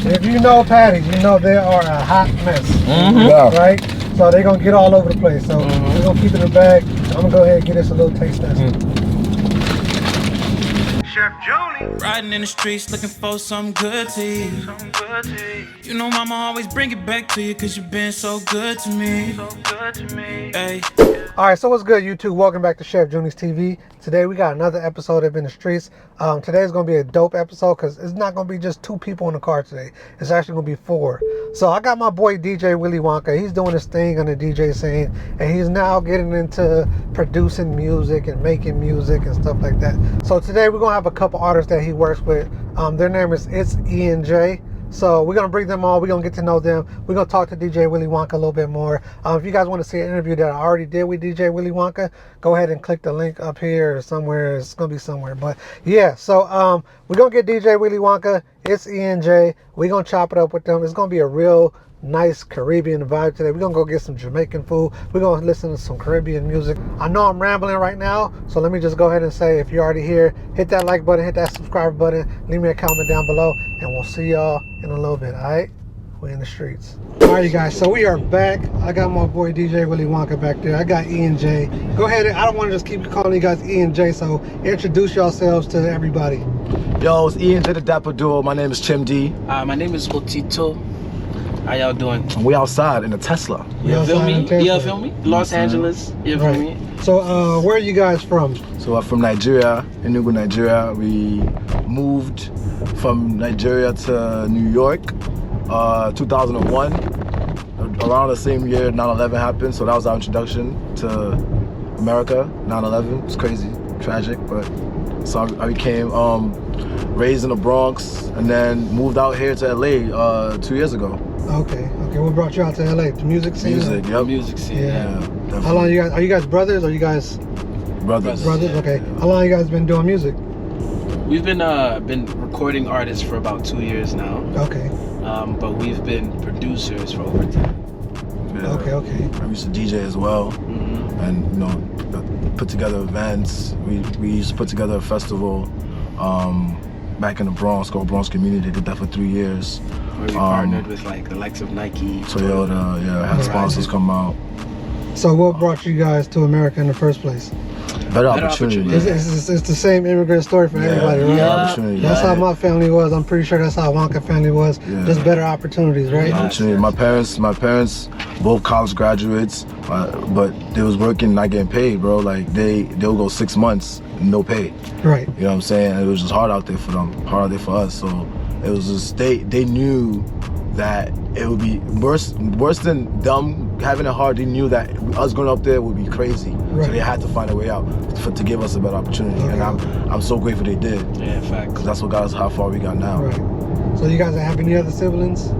If you know patties, you know they are a hot mess. Right? So they're going to get all over the place. So we're going to keep it in the bag. I'm going to go ahead and get us a little taste test. Chef Joni. Riding in the streets looking for something good to eat. You know mama always bring it back to you because you've been so good to me. Hey. Alright, so what's good, YouTube? Welcome back to Chef Juni's TV. Today we got another episode of In the Streets. Today's going to be a dope episode because it's not going to be just 2 people in the car today. It's actually going to be 4. So I got my boy DJ Willy Wonka. He's doing his thing on the DJ scene, and he's now getting into producing music and making music and stuff like that. So today we're going to have a couple artists that he works with. Their name is itsENJ. So we're going to bring them on. We're going to get to know them. We're going to talk to DJ Willy Wonka a little bit more. If you guys want to see an interview that I already did with DJ Willy Wonka, go ahead and click the link up here or somewhere. It's going to be somewhere. But yeah, so we're going to get DJ Willy Wonka. itsENJ. We're going to chop it up with them. It's going to be a real nice Caribbean vibe today. We're going to go get some Jamaican food. We're going to listen to some Caribbean music. I know I'm rambling right now, so let me just go ahead and say, if you're already here, hit that like button, hit that subscribe button, leave me a comment down below, and we'll see y'all in a little bit, alright? We're in the streets. Alright, you guys, so we are back. I got my boy DJ Willy Wonka back there. I got ENJ. Go ahead, I don't want to just keep calling you guys ENJ, so introduce yourselves to everybody. Yo, it's ENJ the Dapper Duo. My name is Chim D. My name is Otito. How y'all doing? And we outside in a Tesla. You feel me? You feel me? Los Angeles. You feel me? So, where are you guys from? So I'm from Nigeria, Enugu, Nigeria. We moved from Nigeria to New York, 2001. Around the same year 9/11 happened, so that was our introduction to America. 9/11, it's crazy, tragic, but so I became raised in the Bronx and then moved out here to LA 2 years ago. Okay. What brought you out to LA? The music scene? Music, yep. Music scene. Yeah. How long are you guys brothers or you guys brothers? Brothers, okay. How long you guys been doing music? We've been recording artists for about 2 years now. Okay. But we've been producers for over 10. Yeah. Okay. I used to DJ as well, and you know, put together events. We used to put together a festival back in the Bronx, called Bronx Community. Did that for 3 years. Where we partnered with like the likes of Nike, Toyota, had sponsors come out. So what brought you guys to America in the first place? Better opportunity. It's the same immigrant story for everybody, right? Opportunity. That's how my family was. I'm pretty sure that's how Wonka family was. Just better opportunities, right? Opportunity. My parents, both college graduates, but they was working, not getting paid, bro. Like they'll go 6 months, no pay. Right. You know what I'm saying? And it was just hard out there for them, hard out there for us. So it was just they knew that it would be worse than them having it hard. They knew that us going up there would be crazy. Right. So they had to find a way out to give us a better opportunity. Okay. And I'm so grateful they did. Yeah, fact. Because that's what got us how far we got now. Right. So you guys have any other siblings?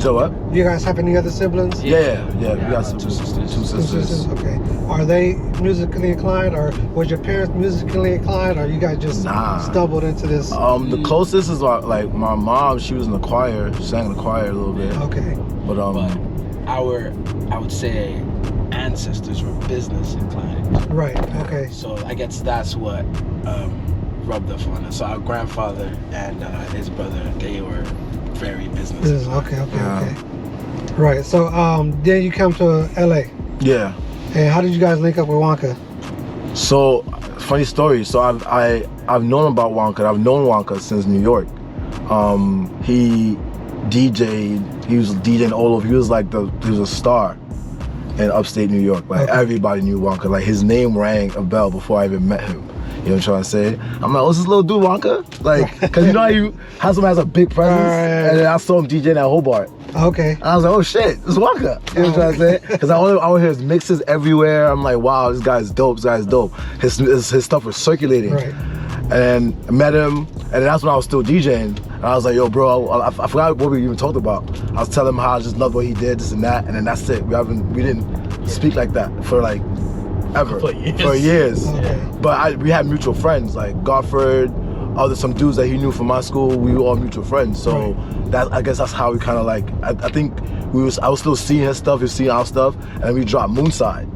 So what? You guys have any other siblings? Yeah. We got two sisters. Okay. Are they musically inclined, or was your parents musically inclined, or you guys just stumbled into this? The closest is like my mom. She was in the choir. She sang in the choir a little bit. Okay. But our, I would say, ancestors were business inclined. Right. Okay. So I guess that's what rubbed off on us. So our grandfather and his brother, they were very business. Okay. Right. So then you come to LA. Yeah. And how did you guys link up with Wonka? So funny story. So I've known about Wonka. I've known Wonka since New York. He DJ'd. He was DJing all over. He was a star in upstate New York. Like everybody knew Wonka. Like his name rang a bell before I even met him. You know what I'm trying to say? I'm like, what's this little dude, Wonka? Like, cause you know how someone has a big presence, and then I saw him DJing at Hobart. Okay. And I was like, oh shit, it's Wonka. You know what I'm trying to say? Cause I would hear his mixes everywhere. I'm like, wow, this guy's dope. His stuff was circulating. Right. And then I met him, and that's when I was still DJing. And I was like, yo, bro, I forgot what we even talked about. I was telling him how I just loved what he did, this and that, and then that's it. We didn't speak like that for like ever. For years. Okay. But we had mutual friends like Godford, some dudes that he knew from my school. We were all mutual friends. So I guess that's how we kind of like. I think I was still seeing his stuff, he was seeing our stuff, and then we dropped Moonside.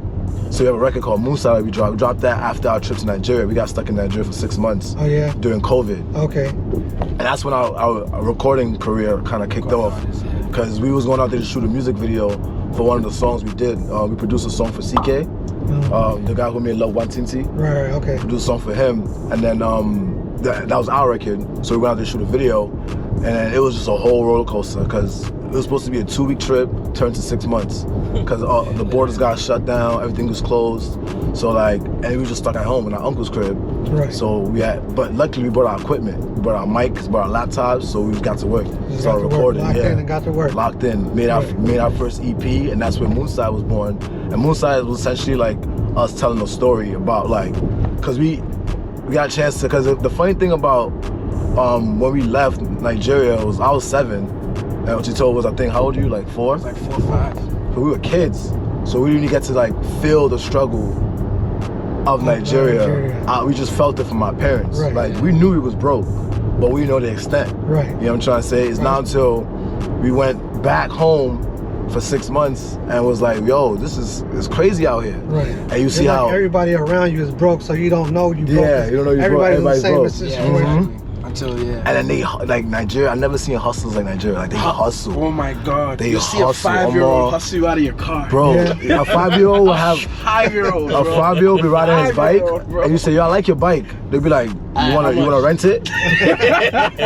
So we have a record called Moonside we dropped. We dropped that after our trip to Nigeria. We got stuck in Nigeria for 6 months. Oh yeah. During COVID. Okay. And that's when our recording career kind of kicked off. Because we was going out there to shoot a music video for one of the songs we did. We produced a song for CK, the guy who made Love Wantinti. Right, okay. Produced a song for him. And then that was our record. So we went out there to shoot a video. And it was just a whole roller coaster because it was supposed to be a 2-week trip, turned to 6 months. Because the borders got shut down, everything was closed. So like, and we were just stuck at home in our uncle's crib. Right. So but luckily we brought our equipment. We brought our mics, brought our laptops, so we got to work. Started recording. Locked in and got to work. Locked in. Made our first EP, and that's when Moonside was born. And Moonside was essentially like us telling a story about like, cause we got a chance to, cause the funny thing about when we left Nigeria was I was 7, and what you told was I think how old are you? Like 4? I was like 4 or 5. So we were kids, so we didn't get to like feel the struggle of Nigeria. We just felt it from my parents. Right. Like we knew we was broke, but we didn't know the extent. Right. You know what I'm trying to say? It's not until we went back home for 6 months and was like, yo, it's crazy out here. Right. And you see like how everybody around you is broke, so you don't know you broke. Yeah, you don't know you're broke. Everybody's in the Everybody's same broke. situation. Until, yeah. And then they, like Nigeria, I've never seen hustlers like Nigeria. Like they hustle. Oh my God. They you see a hustle. 5-year-old hustle you out of your car. Bro, a 5-year-old will have 5-year-old. a 5-year-old be riding his bike, bro. and you say, yo, I like your bike. They'll be like, you wanna rent it?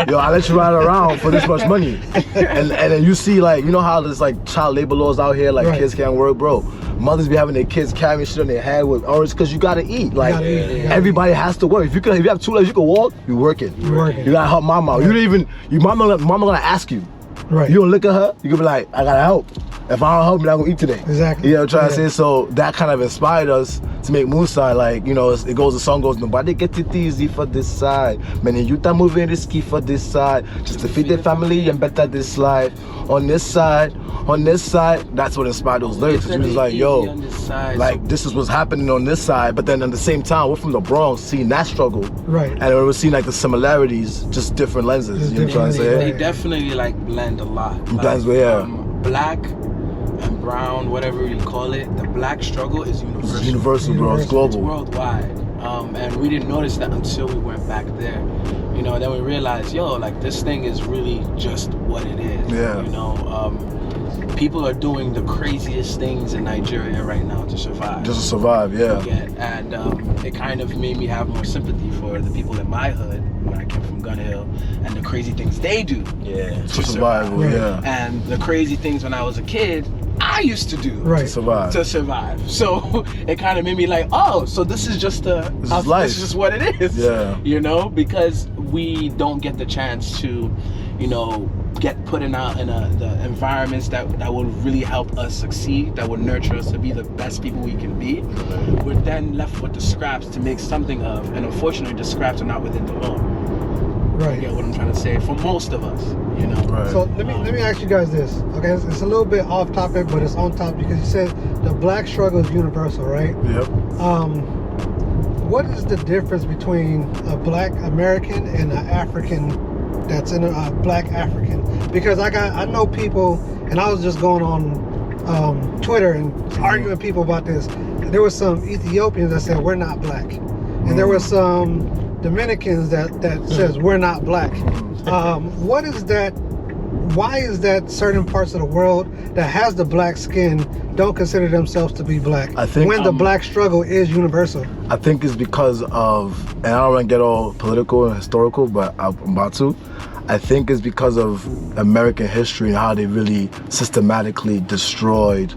Yo, I'll let you ride around for this much money. And then you see like, you know how there's like child labor laws out here, like kids can't work, bro. Mothers be having their kids carrying shit on their head with orange because you gotta eat. Like everybody has to work. If you have 2 legs, you can walk. You working. You gotta help mama. You don't even. Your mama gonna ask you. Right. You don't look at her. You can be like, I gotta help. If I don't help, you're not gonna eat today. Exactly. You know what I'm trying to say? So that kind of inspired us to make Moonside. Like, you know, the song goes, nobody get it easy for this side. Many youth are moving risky for this side. Just to feed their family and better this life. On this side, that's what inspired those lyrics. Cause we was like, yo, like this is what's happening on this side. But then at the same time, we're from the Bronx, seeing that struggle. Right. And we're seeing like the similarities, just different lenses. You know what I'm trying to say? They definitely like blend a lot. Blends, yeah. Black and brown, whatever you call it, the black struggle is universal. It's universal, bro. It's global. It's worldwide. And we didn't notice that until we went back there. You know, then we realized, yo, like this thing is really just what it is. Yeah. You know, people are doing the craziest things in Nigeria right now to survive. Just to survive, yeah. And it kind of made me have more sympathy for the people in my hood when I came from Gun Hill and the crazy things they do. To survive. Yeah. And the crazy things when I was a kid, I used to do to survive. So it kind of made me like, oh, so this is just life. This is just what it is. Yeah. You know, because we don't get the chance to, you know, get put in the environments that will really help us succeed, that will nurture us to be the best people we can be. We're then left with the scraps to make something of, and unfortunately the scraps are not within the home. Right. You get what I'm trying to say? For most of us, you know. Right. So let me ask you guys this. Okay, it's a little bit off topic, but it's on topic because you said the black struggle is universal, right? Yep. What is the difference between a black American and an African that's in a black African? Because I know people, and I was just going on Twitter and arguing with people about this. There was some Ethiopians that said we're not black, and there was some Dominicans that says we're not black. What is that? Why is that certain parts of the world that has the black skin don't consider themselves to be black? I think when the black struggle is universal. I think it's because of, and I don't want to get all political and historical, but I'm about to. I think it's because of American history and how they really systematically destroyed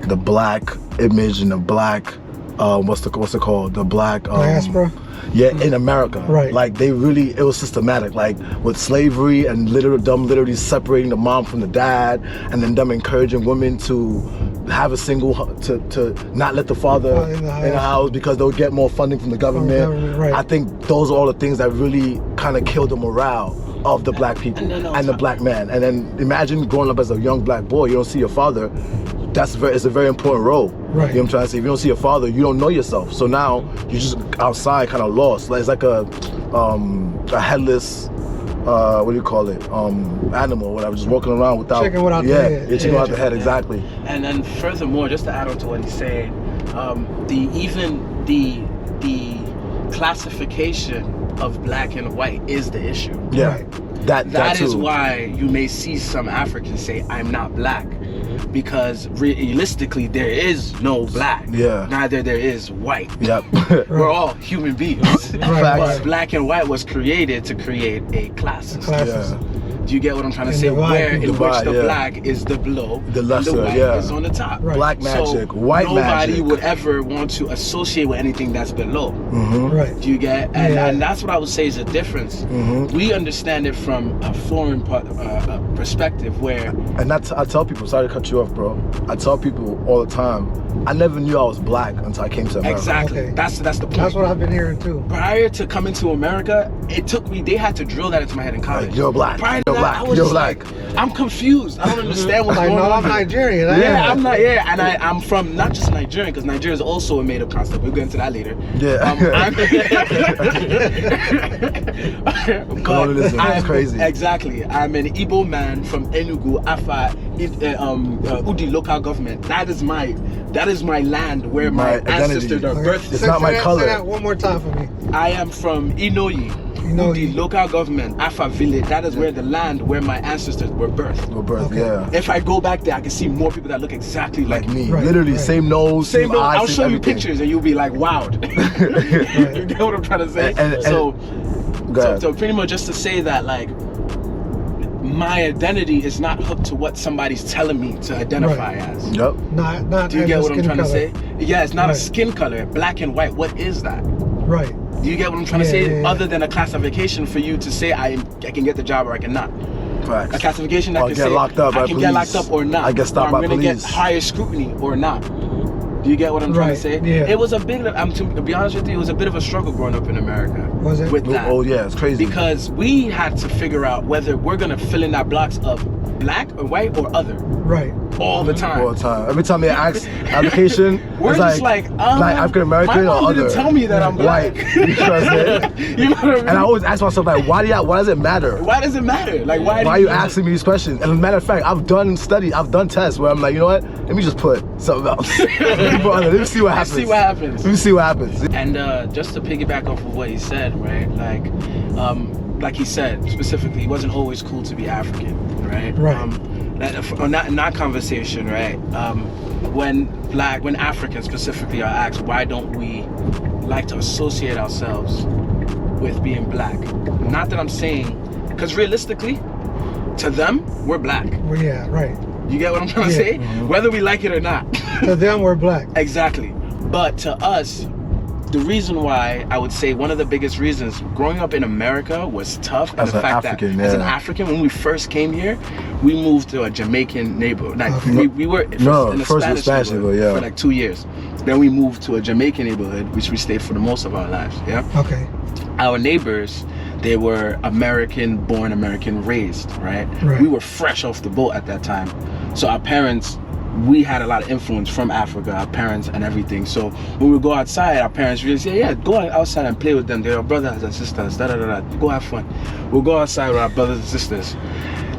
the black image and the black what's it called? The black diaspora. Yeah, in America. Right. Like it was systematic. Like with slavery and literally separating the mom from the dad, and then them encouraging women to have a single, to not let the father in the house because they'll get more funding from the government. Right. I think those are all the things that really kind of killed the morale of the black people and the black man. And then imagine growing up as a young black boy, you don't see your father. It's a very important role. Right. You know what I'm trying to say? If you don't see your father, you don't know yourself. So now you're just outside kind of lost. Like, it's like a headless, what do you call it? Animal, whatever, just walking around without... Chicken without the head. Yeah, chicken without the head, exactly. And then furthermore, just to add on to what he's saying, the classification of black and white is the issue. Yeah. Right. That is too. why you may see some Africans say, I'm not black. Because realistically, there is no black. Yeah. Neither there is white. Yep. We're all human beings. Right. But black and white was created to create a class system. Classes. Yeah. Do you get what I'm trying to And say? divide Where in people. which the Divide, yeah. black is the below, The lesser, and the white yeah. is on the top. Right. Black magic, white nobody magic. would ever want to associate with anything that's below. Right. Do you get? And that's what I would say is a difference. We understand it from a foreign perspective, where And I tell people, sorry to cut you off, bro. I tell people all the time, I never knew I was black until I came to America. exactly Okay. that's the point. That's what I've been hearing too. Prior to coming to America, it took me. They had to drill that into my head in college. Like, you're black. Prior to You're that, black. I was You're just black. like, I'm confused. I don't understand what's Like, going no, on. I'm Nigerian. Yeah, I'm not. Yeah, and I'm from not just Nigerian, because Nigeria is also a made-up concept. We'll get into that later. Yeah. Colonialism, it's crazy. Exactly. I'm an Igbo man from Enugu, Afa, Udi local government. That is my land where my My identity. ancestors are Okay. birthed. It's not my color. Say that one more time for me. I am from Inoyi. Inoyi. Udi local government, Afa village. That is where the land where my ancestors were birthed. No birth, Okay. yeah. If I go back there, I can see more people that look exactly like Like me. Right, Literally, right. same nose, Same though, eyes, I'll same show you everything. pictures and you'll be like, wowed. You get what I'm trying to say? And- so Go ahead. so pretty much just to say that, like, my identity is not hooked to what somebody's telling me to identify as. Yep. Not Do you as get a what I'm skin trying to color. say? Yeah, it's not a Right. skin color, black and white. What is that? Right. Do you get what I'm trying to Yeah, say? yeah, yeah. Other than a classification for you to say I can get the job or I cannot. Facts. A classification that Or can get say locked up I by can get police. locked up or not. I get stopped or I'm by gonna police. get higher scrutiny or not. Do you get what I'm trying to Right, say? yeah. It was a big. To be honest with you, it was a bit of a struggle growing up in America. Was it? With that? Oh yeah, it's crazy. Because we had to figure out whether we're gonna fill in that blocks of black or white or other Right. all the time. all the time. Every time they ask application, We're it's just like African American my or mom other. didn't tell me that I'm black. White. You trust it? You know what I mean? And I always ask myself like, why does it matter? Why does it matter? Like, why Why are you asking me these questions? And as a matter of fact, I've done tests where I'm like, you know what? Let me just put something else. Let me see what happens. See what happens. Let me see what happens. And just to piggyback off of what he said, right? Like he said specifically, it wasn't always cool to be African, right? Right. In that conversation, right? When Africans specifically are asked, why don't we like to associate ourselves with being black? Not that I'm saying, because realistically, to them, we're black. Well, yeah. Right. You get what I'm trying to Yeah. say? Whether we like it or not. To them, we're black. Exactly. But to us, the reason why I would say one of the biggest reasons growing up in America was tough, and As the an fact African, that as an yeah. African, when we first came here, we moved to a Jamaican neighborhood. Like Okay. we were first No, in a first in Spanish, Spanish neighborhood neighborhood, yeah. for like 2 years. Then we moved to a Jamaican neighborhood, which we stayed for the most of our lives. Yeah. Okay. Our neighbors, they were American born, American raised, right? Right. We were fresh off the boat at that time. So our parents, we had a lot of influence from Africa, our parents and everything. So when we go outside, our parents really say, yeah, go outside and play with them. They're your brothers and sisters, Go have fun. We'll go outside with our brothers and sisters.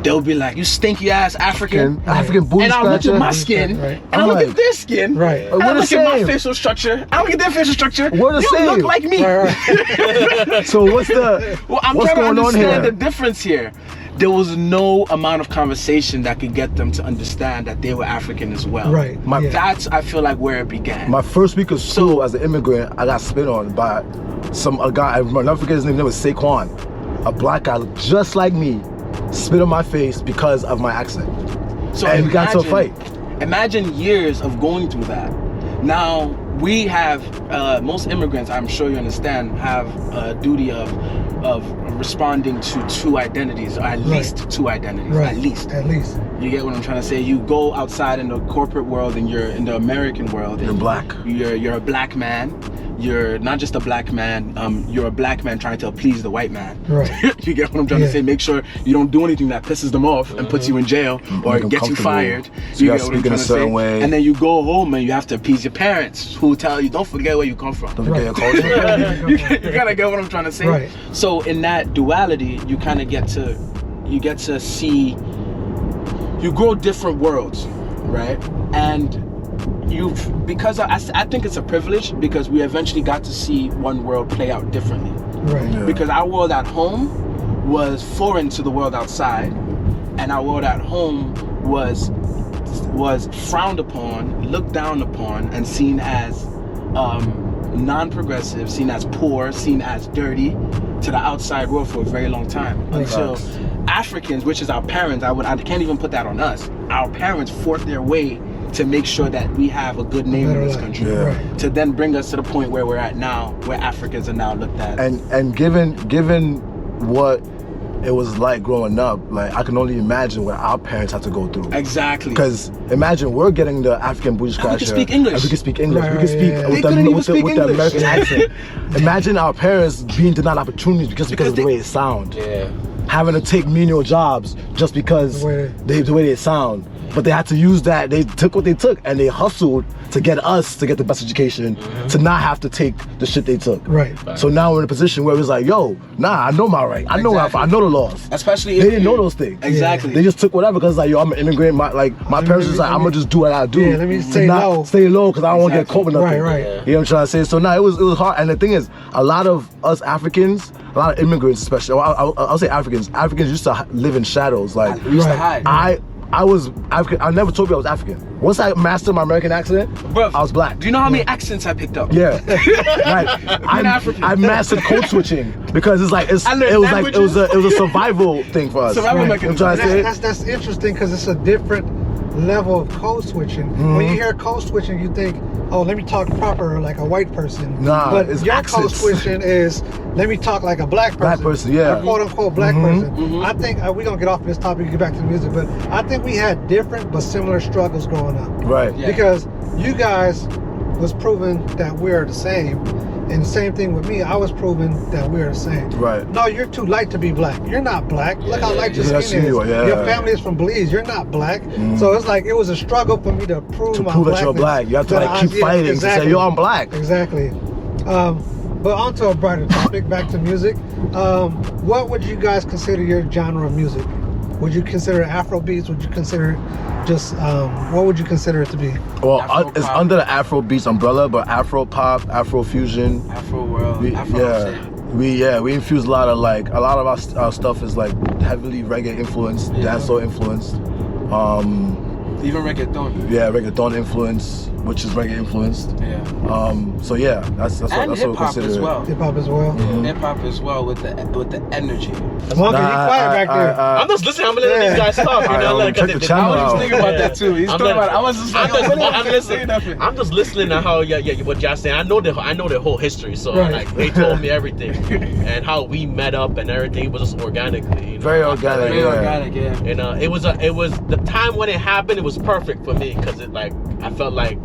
They'll be like, you stinky ass African. African booty And I'll look at scratcher. my skin, Right. and I'll I'm look like, at their skin, Right. and I'll We're the look at my same. facial structure, I'll look at their facial structure. We're the you same. look like me. Right. Right. So what's the Well, I'm what's trying to going on understand here? the difference here. There was no amount of conversation that could get them to understand that they were African as well. Right. My- Yeah. That's, I feel like, where it began. My first week of school as an immigrant, I got spit on by a guy. I remember, never forget his name was Saquon, a black guy just like me, spit on my face because of my accent. So and we got into a fight. Imagine years of going through that. Now we have most immigrants, I'm sure you understand, have a duty of responding to two identities, or at least two identities, Right. at least. At least. You get what I'm trying to say? You go outside in the corporate world and you're in the American world. You're and black. You're a black man. You're not just a black man. You're a black man trying to please the white man. Right. You get what I'm trying to Yeah. say? Make sure you don't do anything that pisses them off and puts you in jail or Make them gets you comfortable. fired. So you gotta get speak in a certain way. And then you go home and you have to appease your parents, who tell you, don't forget where you come from. Don't forget your Right. culture. you kind of get what I'm trying to say. Right. So in that duality, you kind of get to see, you grow different worlds, right? And because I think it's a privilege because we eventually got to see one world play out differently. Right. Yeah. Because our world at home was foreign to the world outside, and our world at home was frowned upon, looked down upon, and seen as non-progressive, seen as poor, seen as dirty to the outside world for a very long time. Until Africans, which is our parents, I can't even put that on us. Our parents fought their way to make sure that we have a good name in this country. Yeah. Right. To then bring us to the point where we're at now, where Africans are now looked at. And given what it was like growing up, like I can only imagine what our parents had to go through. Exactly. Because imagine we're getting the African booty scratcher. we can speak English. And we can speak English. Right, we can speak yeah. with, They couldn't even with speak the English. American accent. Imagine our parents being denied opportunities because of the way it sound. Yeah. Having to take menial jobs just because the way they sound. But they had to use that. They took what they took and they hustled to get us to get the best education, to not have to take the shit they took. Right. So now we're in a position where it's like, yo, nah, I know my right. I know Exactly. I know the laws. Especially They didn't know those things. Exactly. They just took whatever because like, yo, I'm an immigrant. My parents was like, I'm gonna just do what I do. Yeah, let me stay not low. Stay low because I don't want to get caught with nothing. Right, right. Yeah. You know what I'm trying to say? So now it was hard. And the thing is, a lot of us Africans, a lot of immigrants especially, I'll say Africans used to live in shadows. Like We used to Right. hide. I was African. I never told you I was African. Once I mastered my American accent, Bruv, I was black. Do you know how many accents I picked up? Yeah, like African. I mastered code switching because it's like I learned it was a survival thing for us. Survival You know mechanism. what I'm trying to say? That's interesting because it's a different level of code switching. When you hear code switching, you think, oh, let me talk proper like a white person. Nah, but it's your code accents. switching is let me talk like a black person. Black person, yeah. A quote unquote black person. I think we're gonna get off this topic and get back to the music, but I think we had different but similar struggles growing up. Right. Yeah. Because you guys was proving that we're the same. And the same thing with me, I was proving that we're the same. Right. No, you're too light to be black. You're not black. Look how light your Yeah, skin is. you are, yeah. Your family is from Belize. You're not black. So it's like it was a struggle for me to prove my Prove that blackness. you're black, you have to That like keep yeah, fighting to say, yo, I'm black. Exactly. But on to a brighter topic, back to music. What would you guys consider your genre of music? Would you consider it Afro beats? Would you consider it just, what would you consider it to be? Well, Afro it's pop. under the Afro beats umbrella, but Afro pop, Afro fusion. Afro world. We, we infuse a lot of our stuff is like heavily reggae influenced, dancehall influenced. Even reggaeton. Yeah, reggaeton influence, which is reggae influenced. Yeah. So yeah, that's And what we hip hop consider as it. well. Hip hop as well. Hip hop as well with the energy. Wonka, you quiet back there. I'm just listening. I'm letting these guys talk. You know, like check the channel I was just out. thinking about that too. He's I'm talking not- about. I was just like, I'm listening. I'm just listening to how what y'all saying. I know the whole history, so Right. like they told me everything and how we met up and everything. It was just organically. You know? Very organic. very yeah. organic, yeah. And it was the time when it happened. It was perfect for me because I felt like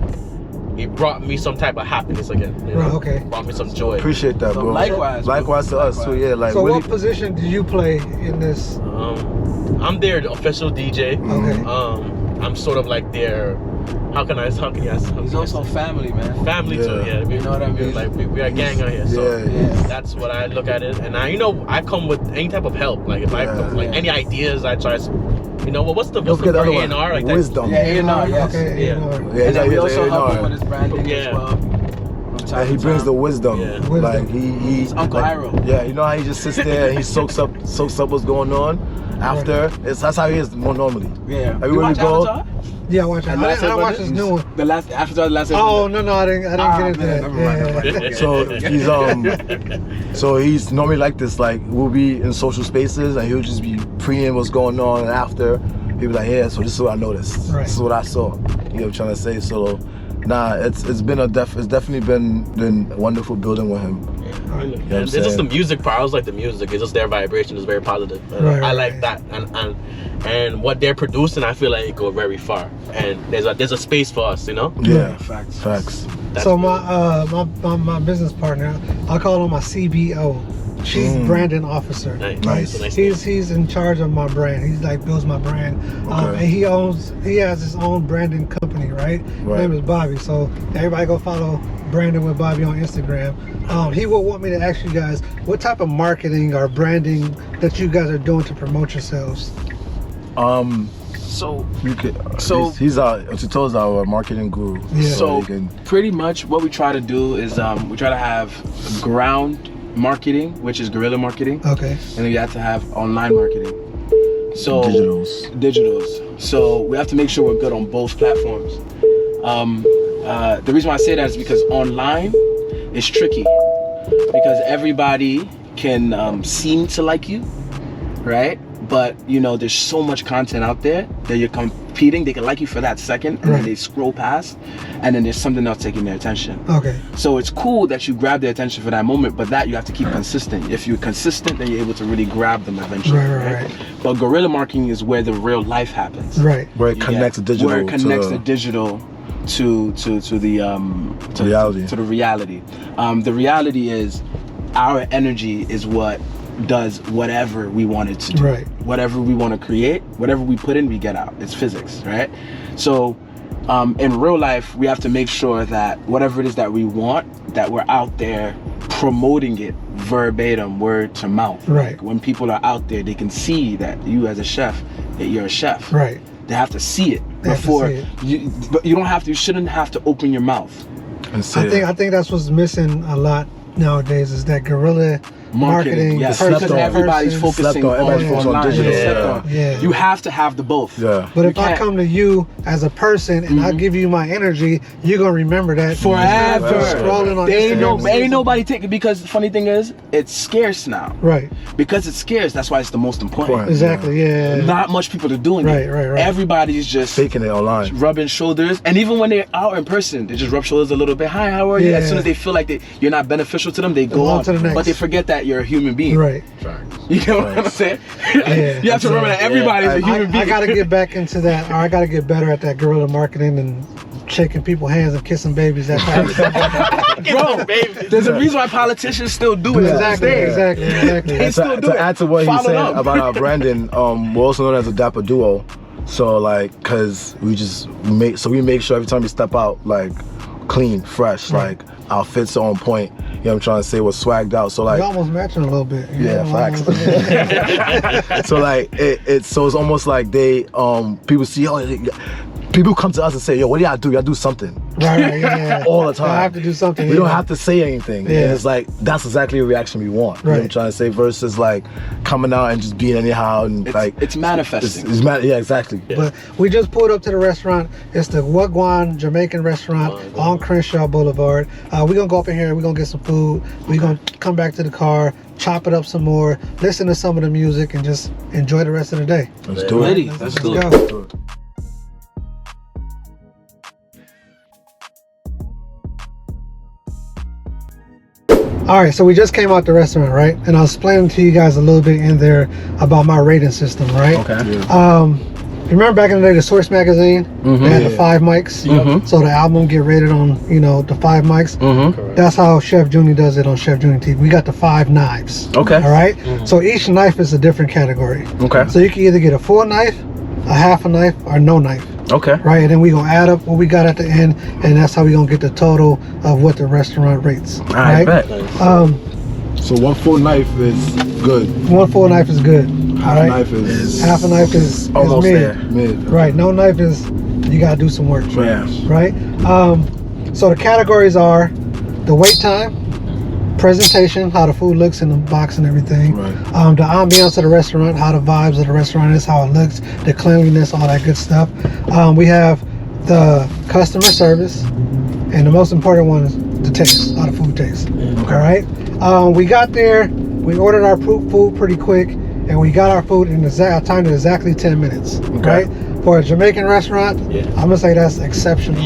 it brought me some type of happiness again. You know? Right, okay. Brought me some joy. Appreciate that, So bro. likewise, bro. Likewise to us too. Yeah, like So Willy, what position do you play in this? I'm their official DJ. Okay. I'm sort of like their. How can you He's also family, man. family too. Yeah. Yeah, You know what I mean? Like we are a gang out here. So. yeah. That's what I look at it, and I come with any type of help. Like if I come, like any ideas, I try. What's the Don't forget the other word? one. A&R, like that? Wisdom. Yeah, A&R, yes. Okay, Yeah. A&R. Yeah, And then we he's also a help him A&R. with his branding Yeah. as well. From time And he to brings time. the wisdom. Yeah. Like he's Uncle like, Iroh. Yeah, you know how he just sits there and he soaks up what's going on after. That's how he is more normally. Yeah. Everywhere You we watch go. Avatar? Yeah, I watch it. I didn't watch this new one. The last after the last. Oh no, I didn't get into man, that. never mind. Yeah. So he's normally like this. Like we'll be in social spaces and he'll just be preing what's going on, and after he'll be like, yeah, so this is what I noticed. Right. This is what I saw. You know what I'm trying to say? So nah, it's definitely been wonderful building with him. And what I'm it's just the saying? music part. I was like the music. It's just their vibration is very positive. And Right, I right, like right. that, and what they're producing, I feel like it go very far. And there's a space for us, you know. Yeah, Facts. facts. That's So good. my business partner, I call her my CBO. She's branding officer. Nice. Nice. He's in charge of my brand. He's like builds my brand, and he has his own branding company, right? His name is Bobby. So everybody go follow Brandon with Bobby on Instagram. He will want me to ask you guys what type of marketing or branding that you guys are doing to promote yourselves. So You could, So- he's Tuto's our marketing guru. Yeah. So he can, pretty much what we try to do is we try to have ground marketing, which is guerrilla marketing, Okay. and then we have to have online marketing. So digitals. So we have to make sure we're good on both platforms. The reason why I say that is because online is tricky because everybody can seem to like you, right? But you know, there's so much content out there that you're competing. They can like you for that second, and then they scroll past, and then there's something else taking their attention. Okay. So it's cool that you grab their attention for that moment, but that you have to keep consistent. If you're consistent, then you're able to really grab them eventually. Right. But guerrilla marketing is where the real life happens. Right. where it connects the digital Where it connects to the digital to the reality. To the reality. The reality is our energy is what does whatever we want it to do. Right. Whatever we want to create, whatever we put in, we get out. It's physics, right? So in real life, we have to make sure that whatever it is that we want, that we're out there promoting it verbatim, word to mouth. Right. Like when people are out there, they can see that you as a chef, that you're a chef. Right. They have to see it They have to before see it. but you don't have to. You shouldn't have to open your mouth. and say I think that's what's missing a lot nowadays is that guerrilla marketing. Yes, slept because on. everybody's person. focusing Slept on. Everybody's focused on online. digital. It's slept Yeah. on. Yeah. You have to have the both. Yeah. But You if I can't- come to you as a person and I give you my energy, you're gonna remember that Forever. Scrolling on They ain't, Instagram. ain't nobody taking, because the funny thing is, it's scarce now. Right. Because it's scarce, that's why it's the most important. Exactly. Yeah. Not much people are doing it. Right. Everybody's just Faking it online. rubbing shoulders, and even when they're out in person, they just rub shoulders a little bit. Hi, how are you? Yeah. As soon as they feel like you're not beneficial to them, they go on on. to the next. But they forget that you're a human being. Right. You know what I'm saying? Yeah. You have to remember that everybody's a human being. I gotta get back into that, or I gotta get better at that guerrilla marketing and shaking people's hands and kissing babies. That type of stuff. Bro, there's a reason why politicians still do it. Exactly. They still do to it. add to what he's Follow saying up. about our branding, we're also known as a dapper duo. So like, cause we make sure every time we step out, like clean, fresh, like outfits are on point. You know what I'm trying to say? We're swagged out. So like, You're almost matching a little bit. you yeah, know? facts. So like, it's almost like they people see, people come to us and say, yo, what do y'all do? Y'all do something. Right, yeah. All the time. I have to do something. We don't have to say anything. Yeah. And it's like, that's exactly the reaction we want. You know what I'm Right. trying to say? Versus like coming out and just being anyhow and It's manifesting. yeah, exactly. But we just pulled up to the restaurant. It's the GWAAN Jamaican restaurant on Crenshaw Boulevard. We're going to go up in here. We're going to get some food. We're going to come back to the car, chop it up some more, listen to some of the music, and just enjoy the rest of the day. Let's do it. Ready. Let's do it. go. All right, so we just came out the restaurant, right? And I was explaining to you guys a little bit in there about my rating system, right? Okay. You remember back in the day, the Source magazine, they had the 5 mics. So the album get rated on, the 5 mics. That's how Chef Juni does it on Chef Juni TV. We got the 5 knives. Okay. All right. So each knife is a different category. Okay. So you can either get a full knife, a half a knife, or no knife. Okay. Right, and then we gonna add up what we got at the end, and that's how we gonna get the total of what the restaurant rates. I Right. bet. So one full knife is good. One full knife is good. Half all right? knife is Half a knife is Almost mid. there. mid. Right, no knife is you gotta do some work. Yeah. Right. So the categories are the wait time, presentation, how the food looks in the box and everything. Right. The ambiance of the restaurant, how the vibes of the restaurant is, how it looks, the cleanliness, all that good stuff. We have the customer service, and the most important one is the taste, how the food tastes. All right. We got there, we ordered our food pretty quick, and we got our food in timed it exactly 10 minutes. Right. For a Jamaican restaurant, I'm gonna say that's exceptional.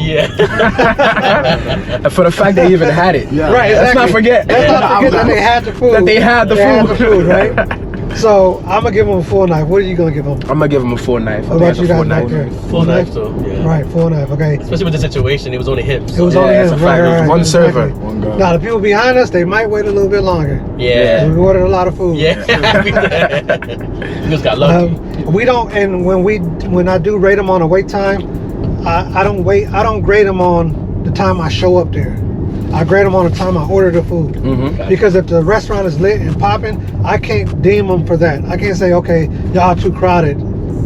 And for the fact they even had it. Yeah. Right, Let's not exactly. forget. Let's not forget that they had the food. That they had the food. right? So I'm gonna give them a full knife. What are you gonna give them? I'm gonna give him a full knife. What about you guys back there? Full knife, so yeah. Right, full knife. Okay. Especially with the situation, it was only him. It was Yeah, only that's him. a fact. It was one server. exactly. One guy. Now the people behind us, they might wait a little bit longer. Yeah. We ordered a lot of food. Yeah. You just got lucky. We don't, and when I do rate them on a wait time, I don't grade them on the time I show up there. I grade them on the time I order the food. Because if the restaurant is lit and popping, I can't deem them for that. I can't say, okay, y'all too crowded,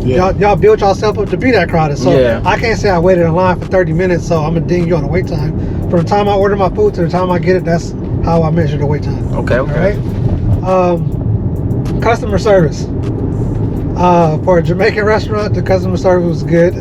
y'all built yourself up to be that crowded. So I can't say I waited in line for 30 minutes, so I'm gonna ding you on the wait time. From the time I order my food to the time I get it, that's how I measure the wait time. Okay. All right. Customer service. For a Jamaican restaurant, the customer service was good.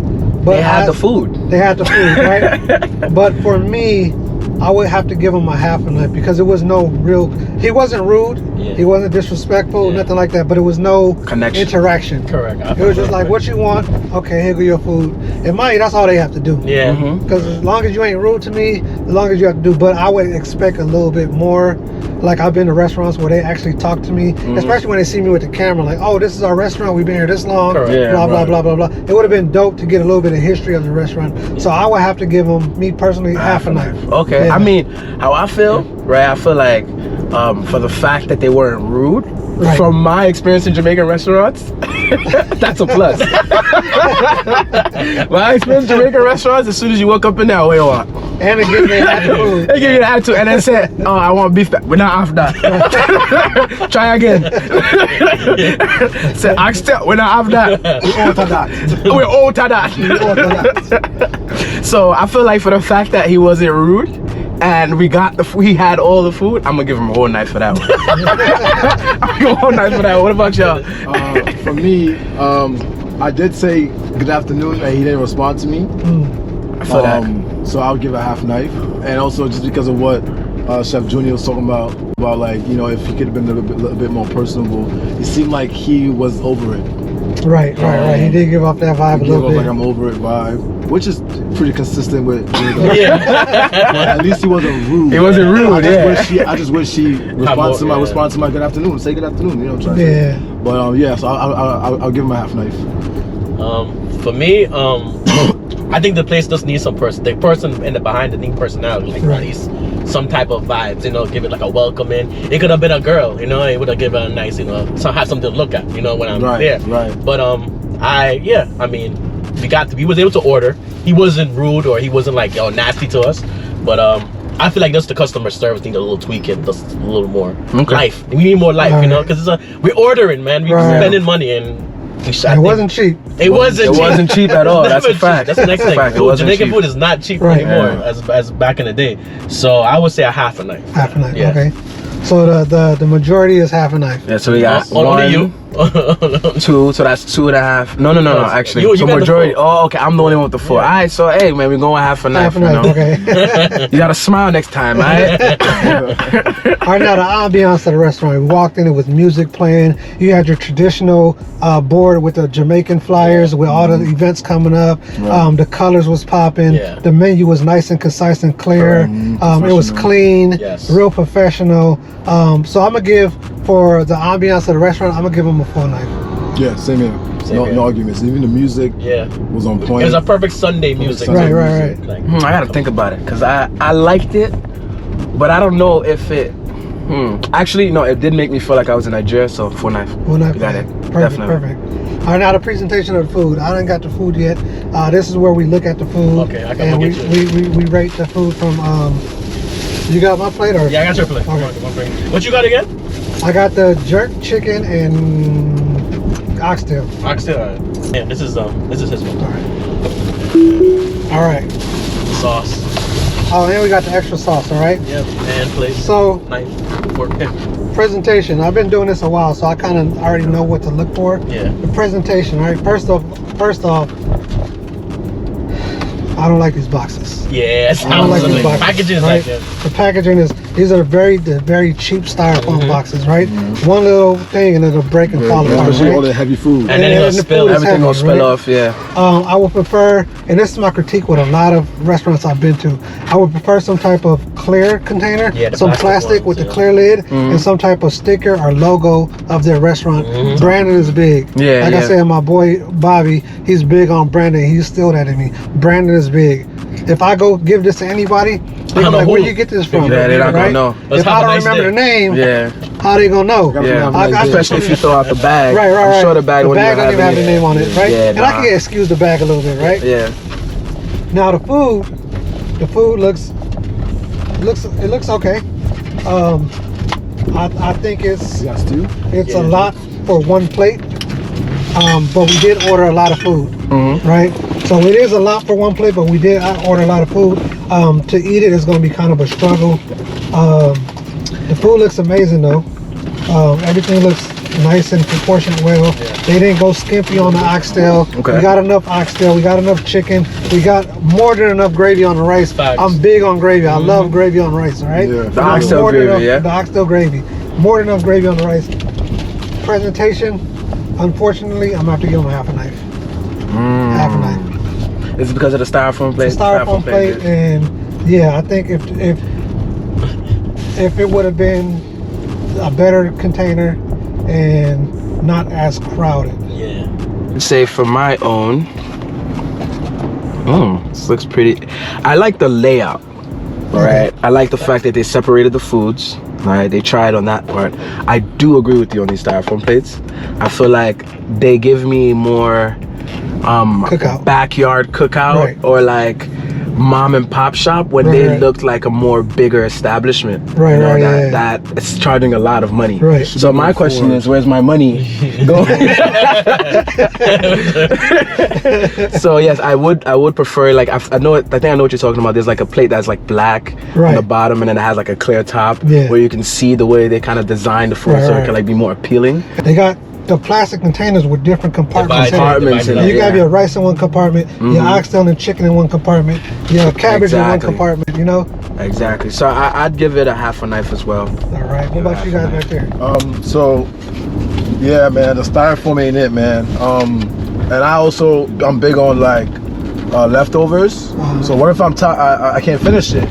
But they had the food. They had the food, right? But for me, I would have to give him a half a knife because it was no real. He wasn't rude. Yeah. He wasn't disrespectful, Yeah. nothing like that. But it was no Connection. interaction. Correct. It was just like, what you want? Okay, here go your food. And mind you, that's all they have to do. Yeah. Because as long as you ain't rude to me, as long as you have to do. But I would expect a little bit more. Like I've been to restaurants where they actually talk to me, especially when they see me with the camera. Like, oh, this is our restaurant. We've been here this long. Correct. Yeah, blah blah blah blah blah. It would have been dope to get a little bit of history of the restaurant. So I would have to give them, me personally, half a knife. Okay. Yeah. I mean, how I feel, right? I feel like for the fact that they weren't rude, from my experience in Jamaican restaurants, that's a plus. My experience in Jamaican restaurants, as soon as you walk up in there, what you want? And they give me an attitude. They give you the attitude and then say, oh, I want beef. We're not after that. Try again. Say, we're not after that. We're alter that. So I feel like for the fact that he wasn't rude and we got he had all the food, I'm gonna give him a whole knife for that one. I'm gonna give him a whole knife for that one. What about y'all? For me, I did say good afternoon and he didn't respond to me. I feel that. So I'll give a half knife, and also just because of what Chef Junior was talking about like, you know, if he could have been a little bit more personable. It seemed like he was over it. Right. He did give off that vibe a little bit. Like I'm over it vibe, which is pretty consistent with. But at least he wasn't rude. He wasn't rude. I just wish he respond to my good afternoon. Say good afternoon. You know what I'm trying to say. But so I'll give him a half knife. For me, I think the place just needs some person. The person in the behind the need personality, like at least some type of vibes. You know, give it like a welcome in. It could have been a girl. You know, it would have given a nice, you know, have something to look at. You know, when I'm there. Right. But I mean, he was able to order. He wasn't rude or he wasn't like nasty to us. But I feel like just the customer service need a little tweaking, just a little more life. We need more life, you know, because we're ordering, man. We're spending money and. It wasn't cheap. It wasn't cheap at all. That's a fact. That's the next thing. Jamaican food is not cheap anymore as back in the day. So I would say a half a knife. Half a knife. Yeah. Okay. So the majority is half a knife. Yeah. So we got only you. 2. So that's 2.5. No. Actually, you so majority. Oh, okay. I'm the only one with the 4. All right. So hey, man, we're going half a knife. Half a knife. Okay. You gotta smile next time, all right? All right. Now the ambiance of the restaurant. We walked in. It was music playing. You had your traditional board with the Jamaican flyers with all the events coming up. The colors was popping. Yeah. The menu was nice and concise and clear. It was clean. Yes. Real professional. So I'm gonna give, for the ambiance of the restaurant, I'm gonna give them a 4 knife. Yeah, same here. No arguments. Even the music was on point. It was a perfect Sunday music. Right. Like, I gotta think about it because I liked it, but I don't know if it. Actually, no, it did make me feel like I was in Nigeria. So 4 knife. 4 knife. You got it. Perfect. Definitely. All right, now the presentation of the food. I didn't got the food yet. This is where we look at the food. Okay, I can and look at we rate the food from. You got my plate or? yeah, I got your plate. Okay. What you got again? I got the jerk chicken and oxtail. Oxtail. Yeah, this is his one. All right. Sauce. Oh, and we got the extra sauce. All right. Yep. And plate. So Knife. Fork. presentation. I've been doing this a while, so I kind of already know what to look for. Yeah. The presentation. All right. First off, I don't like these boxes. Yeah, I don't like these boxes. Packaging is right? like that. The packaging is, these are very cheap styrofoam boxes, right? One little thing and it'll break and fall apart. Especially Right? all the heavy food. And then it'll the spill. food is Everything heavy, will spill right? off. Yeah. I would prefer, and this is my critique with a lot of restaurants I've been to, I would prefer some type of clear container, Yeah, the some plastic plastic with ones, the clear lid, and some type of sticker or logo of their restaurant. Branding is big. Yeah, Like I yeah. said, my boy Bobby, he's big on branding. He's still that in me. Branding is big. If I go give this to anybody, they're know like, where who. you get this from? Yeah, they're not gonna Right? know. Let's If have I a don't nice remember day. the name, Yeah. how they gonna know? Yeah. I Especially if you throw out the bag. Right. I'm sure the bag the wouldn't bag don't even have the any- name on it, right? Yeah, And I can excuse the bag a little bit, right? Yeah. Now the food looks okay. I think it's You got stew? a lot for one plate. but we did order a lot of food, right? So it is a lot for one plate, but we did order a lot of food. To eat it is going to be kind of a struggle. The food looks amazing though. Everything looks nice and proportioned well. They didn't go skimpy on the oxtail. Okay. We got enough oxtail. We got enough chicken. We got more than enough gravy on the rice. Facts. I'm big on gravy. I love gravy on rice, all right? Yeah. We The got oxtail more than gravy, enough- yeah? The oxtail gravy. More than enough gravy on the rice. Presentation, unfortunately, I'm going to have to give them a half a knife. Half a knife. Is it because of the styrofoam plate? The styrofoam plate, and yeah, I think if it would have been a better container and not as crowded. Yeah. Say for my own, this looks pretty. I like the layout. Right. I like the fact that they separated the foods. Right. They tried on that part. I do agree with you on these styrofoam plates. I feel like they give me more Cookout. backyard cookout, Right. or like mom and pop shop when Right, they right. looked like a more bigger establishment. Right, You know, right, that, yeah. that it's charging a lot of money. Right. So my question is, where's my money going? So yes, I would prefer, like, I think I know what you're talking about. There's like a plate that's like black on Right. the bottom, and then it has like a clear top, Yeah. where you can see the way they kind of designed the food, Right, so it right. can like be more appealing. They got the plastic containers with different compartments. in it. Compartments in it, You got yeah. your rice in one compartment, your oxtail and chicken in one compartment, your cabbage in one Exactly. compartment, you know? Exactly. So I'd give it a half a knife as well. All right, what about you guys right there? So yeah, man, the styrofoam ain't it, man. And I'm big on like leftovers. So what if I can't finish it?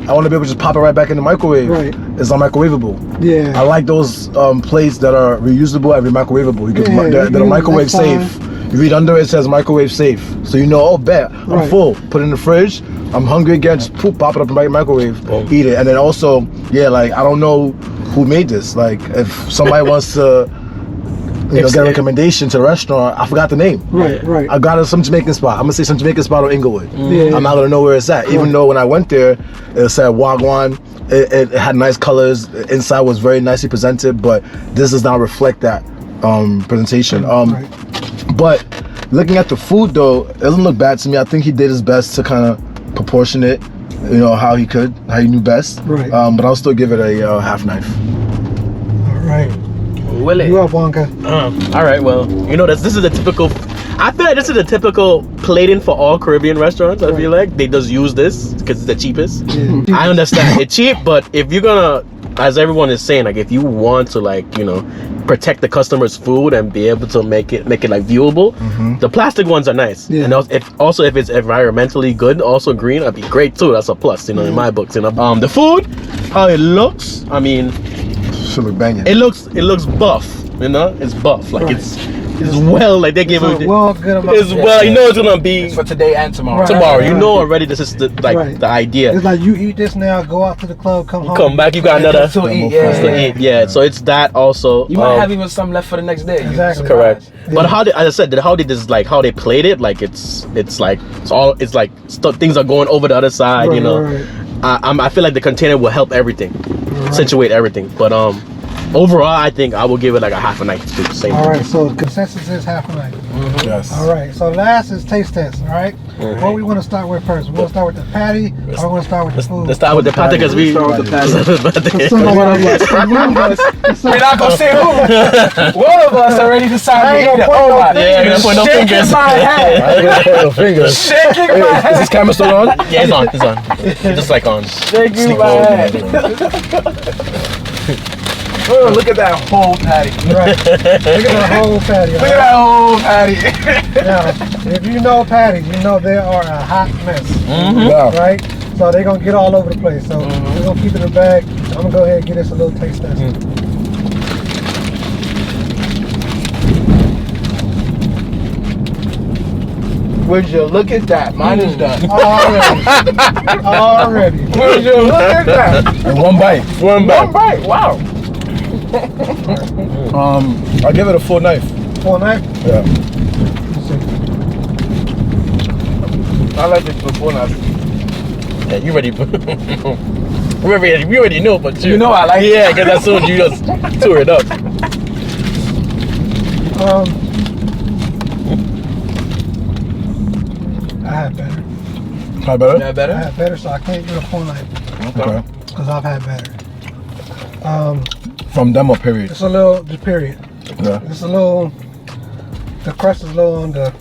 I want to be able to just pop it right back in the microwave. Right. It's unmicrowavable. Yeah. I like those plates that are reusable and remicrowavable. You can, Yeah, they're microwave that's fine. safe. You read under it says microwave safe, so you know, oh, bet I'm Right. full. Put it in the fridge. I'm hungry again. Just pop it up in my microwave, eat it, and then also, yeah, like I don't know who made this. Like if somebody wants to, get a recommendation to the restaurant, I forgot the name. Right, right. I got it some Jamaican spot. I'm gonna say some Jamaican spot on Inglewood. Yeah. I'm not gonna know where it's at, even though when I went there, it said GWAAN. It had nice colors. The inside was very nicely presented, but this does not reflect that presentation. Right. But looking at the food though, it doesn't look bad to me. I think he did his best to kind of proportion it, how he knew best. Right. But I'll still give it a half knife. All right. Willie. You up, Wonka? All right, well, this is the typical. I feel like this is the typical plating for all Caribbean restaurants. I feel like they just use this because it's the cheapest. Yeah. I understand it's cheap, but if you're gonna, as everyone is saying, like if you want to protect the customer's food and be able to make it like viewable, the plastic ones are nice. Yeah. And if it's environmentally good, also green, that'd be great too. That's a plus, in my books. The food, how it looks, I mean, Should look banging. it looks buff, it's buff, like Right. it's well, like they gave So, it. well, good amount. It's well, it's gonna be For today and tomorrow. Right. tomorrow. You know already. This is the Right. the idea. It's like you eat this now, go out to the club, come home. Come back, you got another. To eat, Just to yeah. eat, yeah. So it's that also. You might have even some left for the next day. You'd be Exactly. correct. surprised. But how as I said, how they played it, like it's like things are going over the other side. Right, right. I feel like the container will help everything, situate everything. But overall, I think I will give it like a half a knife too. Same. All right, so consensus is half a knife. Yes. All right, so last is taste test. All right, what we want to start with first? We want to start with the patty, or we want to start with the food? Let's start with the patty because we. Start with the patty. Some of us, We're not gonna say who. One of us already decided to eat it. Oh my! Yeah, we're not putting no shaking fingers. my head. Fingers. Shaking my Is head. this camera still on? Yeah, it's on. It's on. It's just like on. Shaking sleep my mode. head. Oh, look at that whole patty. right? Look at the whole patty. Look at that whole patty. Now, if you know patties, you know they are a hot mess, Yeah. right? So they're gonna get all over the place. So we're gonna keep it in a bag. I'm gonna go ahead and get us a little taste test. Would you look at that? Mine is done. Already. Would you look at that? And one bite. One One bite. Wow. I'll give it a full knife. Full knife. Yeah. Let's see. I like it before now. Yeah, you ready? we already know, but You know I like it. Yeah, because I saw you just tore it up. had better. Try better? Yeah, I better? had better, so I can't give it a full 9. Okay. Because I've had better. From them or period? It's a little, the period. Yeah. It's a little, the crust is a little on the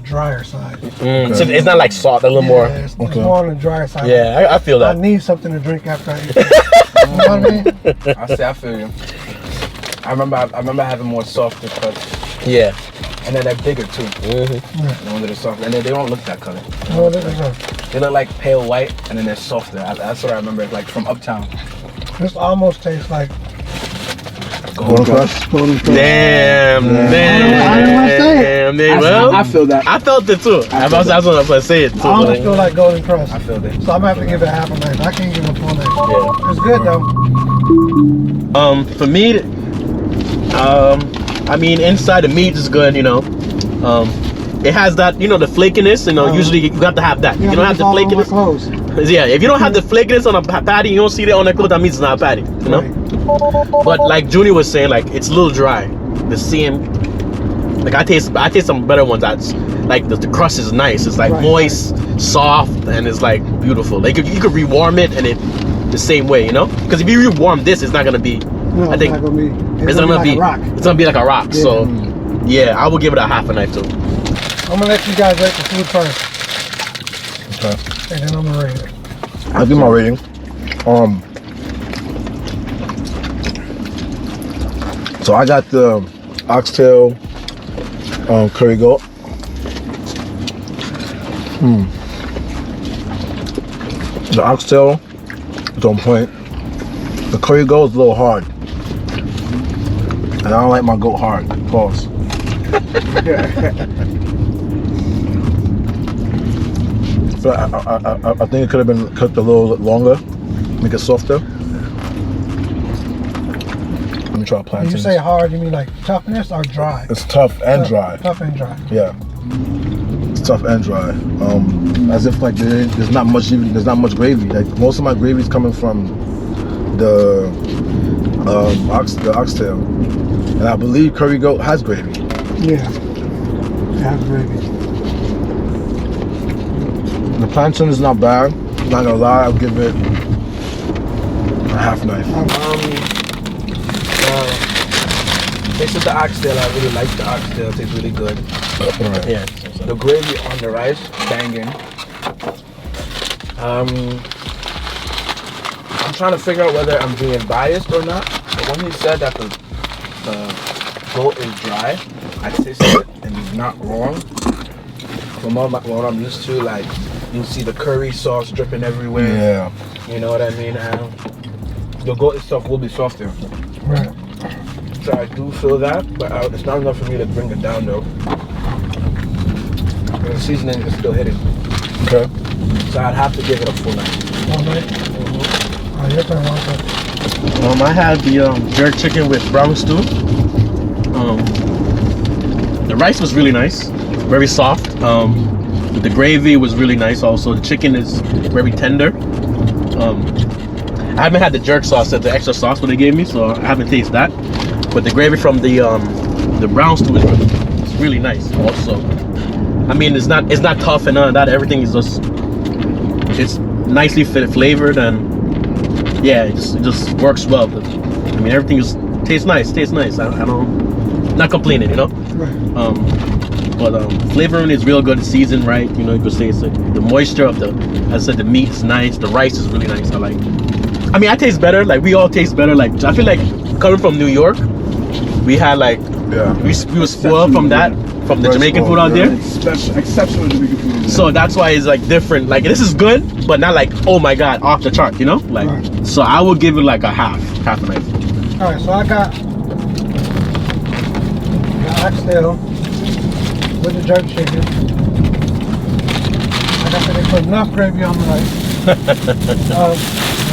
drier side. So it's not like salt, a little more. It's more on the drier side. Yeah, I feel I that. need something to drink after I eat. You know what I mean? I feel you. I remember having more softer cuts. Yeah. And then they're bigger too. Yeah. The ones that are soft. And then they don't look that color. No, this is They look like pale white and then they're softer. That's what I remember, like from Uptown. this almost tastes like Golden Crush? Damn. Well, I feel that. I felt it too. I was going to say it too. I almost feel like Golden Crust. I feel it. So I'm gonna have to give it half a 9. I can't give it a full 9. Yeah. It's good though. For me, I mean, inside the meat is good, you know. It has that, you know, the flakiness, you know, usually you have to have that. If you don't have the flakiness. Yeah, if you don't have the flakiness on a patty, you don't see that on the clothes, that means it's not a patty, you know? But like Junior was saying, like, it's a little dry. The same, like I taste some better ones that's, like, the crust is nice. It's like moist, soft, and it's like beautiful. Like, you could rewarm it and it the same way, you know? Because if you rewarm this, it's not gonna be, No, I think, it's not gonna be. it's gonna be like a rock. It's gonna be like a rock. Yeah. So yeah, I would give it a half a 9 too. I'm gonna let you guys rate the food first, Okay. and then I'm gonna rate it. I'll give my rating. So I got the oxtail curry goat. The oxtail is on point. The curry goat is a little hard. And I don't like my goat hard. Pause. So I think it could have been cooked a little longer, make it softer. Let me try When plantains. you say hard, you mean like toughness or dry? It's tough and dry. Tough and dry. Yeah, it's tough and dry. As if like there's not much gravy. Like most of my gravy is coming from the oxtail, and I believe curry goat has gravy. Yeah. It has gravy. The plantain is not bad. Not gonna lie, I'll give it a half 9. This is the oxtail. I really like the oxtail. It tastes really good. Right. Yeah. The gravy on the rice, banging. I'm trying to figure out whether I'm being biased or not. But when he said that the goat is dry, I tasted it and he's not wrong. From what I'm used to, like you see the curry sauce dripping everywhere. Yeah. You know what I mean? The goat itself will be softer. Right. So I do feel that, but it's not enough for me to bring it down though. And the seasoning is still hitting. Okay. So I'd have to give it a full 9. All right. Your turn, Wonka. I had the jerk chicken with brown stew. The rice was really nice, very soft. The gravy was really nice also. The chicken is very tender. I haven't had the jerk sauce, the extra sauce what they gave me, so I haven't tasted that. But the gravy from the brown stew is really nice also. I mean, it's not tough and none of that. Everything is it's nicely flavored, and yeah, it just works well. But, I mean, everything tastes nice. I don't, not complaining, you know. Right. But flavoring is real good. Seasoned right, you know. You could say it's like the moisture of the, as I said, the meat is nice. The rice is really nice. I like. I mean, I taste better. Like we all taste better. Like I feel like coming from New York, we had like we were spoiled from that, from the Jamaican food out there. Exceptional Jamaican food. So that's why it's like different. Like this is good, but not like, oh my god, off the chart, you know? Like Right. So I would give it like a half a 9. All right. So I got the oxtail with the jerk chicken. Like I said, they put enough gravy on the rice.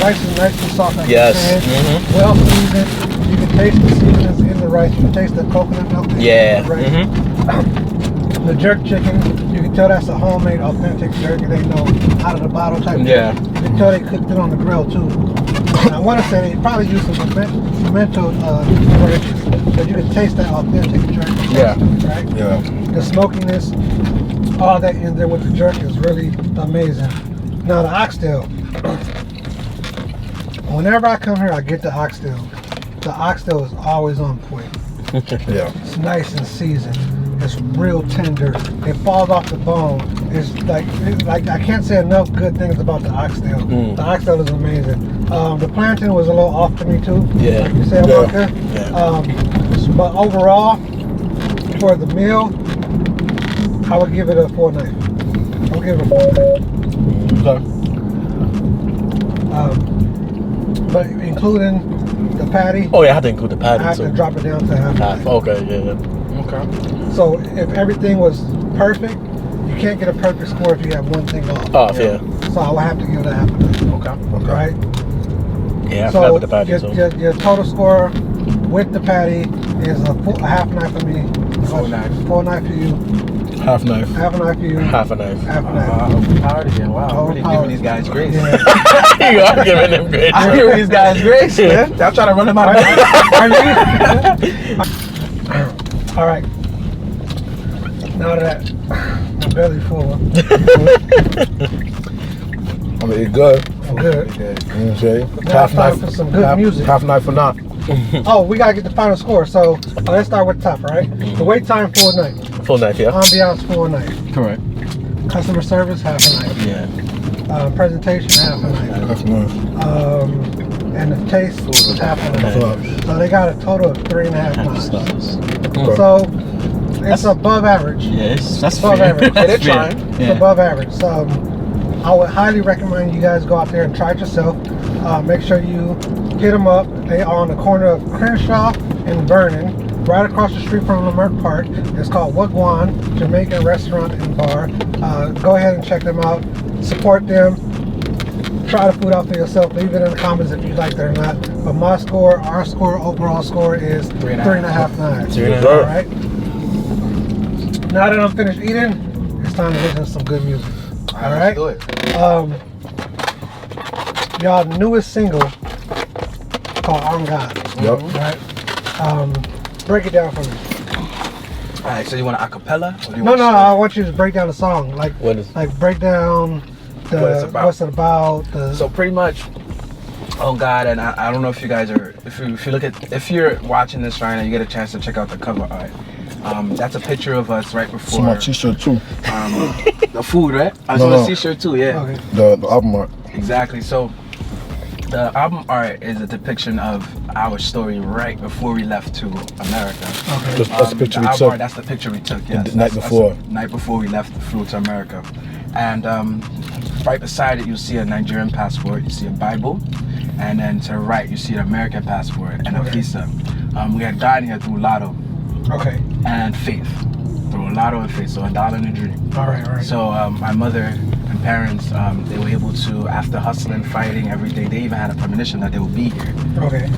Rice is nice and soft. Like Yes. you said. Mhm. Well seasoned. You can taste the seasonings in the rice. You can taste the coconut milk. Yeah. In the rice. Mhm. The jerk chicken, you can tell that's a homemade, authentic jerk. It ain't no out of the bottle type. Yeah. You can tell they cooked it on the grill too. And I want to say they probably used some pimento so you can taste that authentic jerk. Yeah. Right? Yeah. The smokiness, all that in there with the jerk is really amazing. Now the oxtail. Whenever I come here, I get the oxtail. The oxtail is always on point. Yeah. It's nice and seasoned. It's real tender. It falls off the bone. It's like I can't say enough good things about the oxtail. The oxtail is amazing. The plantain was a little off to me too. Yeah. Like you said, WONKA. But overall, for the meal, I would give it a 4 knife. I would give it a 4 knife. Okay. But including the patty, Oh yeah, I had to include the patty I have too. to drop it down to half. Half. Okay, yeah. Okay. So if everything was perfect, you can't get a perfect score if you have one thing off. Off, yeah. So I would have to give it a half a knife. Okay. Right? Yeah, I So forgot with the patty too. your total score with the patty is a half knife for me. 4 knife. 4 knife for you. Half knife. Half a knife for you. Half a knife. Half a knife. Overpowered again. Wow, I'm really giving these guys grace. Yeah. You are giving them great. I'm giving these guys grace, man. I'm trying to run them out of All right. Now that my belly's full, I mean, it's good. I'm good. You know what I'm saying? Now Half it's time knife. for some good music. Half knife for not. Oh, we gotta get the final score. So let's start with the top, all right? The wait time, 4 knife. Full knife, yeah. Ambiance, 4 knife. Correct. Customer service, half a knife. Yeah. Presentation, half a knife. Half knife. And the taste, half a knife. So they got a total of 3.5 knives. Okay. So it's above average. Yes, that's Above fair. average. That's They're fair. It's Yeah. above average. So I would highly recommend you guys go out there and try it yourself. Make sure you hit them up. They are on the corner of Crenshaw and Vernon, right across the street from Lamert Park. It's called GWAAN, Jamaican restaurant and bar. Go ahead and check them out. Support them. Try the food out for yourself. Leave it in the comments if you like it or not. But my score, our score, overall score is 3.5 knives. 3.5. All right. Now that I'm finished eating, it's time to listen to some good music. All right. Let's do it. Y'all newest single called "On God." Yep. Right. Break it down for me. All right, so you want an acapella? Or do you No, want no. straight? I want you to break down the song. Like break down the What it's about. what's it about. So pretty much, oh God, and I don't know if you guys are, if you look at, if you're watching this right now, you get a chance to check out the cover art. That's a picture of us right It's before my t-shirt too. the food, right? I No, saw the no. t-shirt too, yeah. Okay. The album art. Exactly. So the album art is a depiction of our story right before we left to America. Okay. That's the picture we album took. art, that's the picture we took. Yes, The night before. night before we flew to America, and right beside it, you see a Nigerian passport, you see a Bible, and then to the right, you see an American passport and a visa. We had gotten here through Lotto Okay. and Faith, through Lotto and Faith, so a dollar and a dream. All right. All right. So my mother and parents, they were able to, after hustling, fighting every day, they even had a premonition that they would be here. Okay.